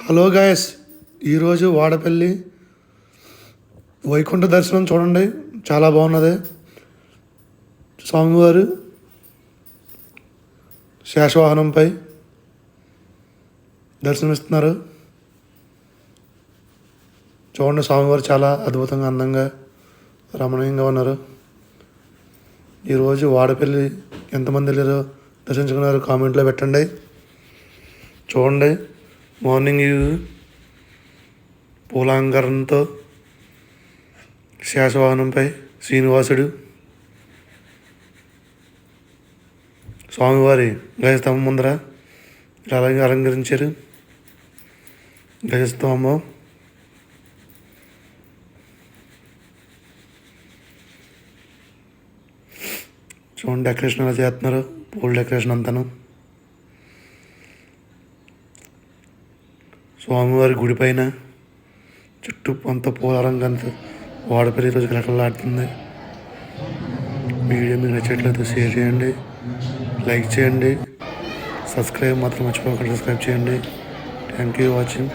Hello guys, ఈరోజు వాడపల్లి వైకుంఠ దర్శనం చూడండి, చాలా బాగున్నది. స్వామివారు శేషవాహనంపై దర్శనమిస్తున్నారు. చూడండి, స్వామివారు చాలా అద్భుతంగా, అందంగా, రమణీయంగా ఉన్నారు. ఈరోజు వాడపల్లి ఎంతమంది వెళ్ళారో దర్శించుకున్నారు కామెంట్లో పెట్టండి. చూడండి, మార్నింగ్ పూలాంకరణతో శేషవాహనంపై శ్రీనివాసుడు స్వామివారి గజస్తంభం ముందర అలాగే అలంకరించారు. గజస్తంభం చూడండి, డెకరేషన్ ఎలా చేస్తున్నారు, పూల డెకరేషన్ అంతాను. స్వామివారి గుడి పైన చుట్టూ అంత పూల అలంకరణతో వాడపల్లి రోజు కలకలాడుతుంది. వీడియో మీకు నచ్చట్లయితే షేర్ చేయండి, లైక్ చేయండి, సబ్స్క్రైబ్ మాత్రం మర్చిపోకుండా సబ్స్క్రైబ్ చేయండి. Thank you watching.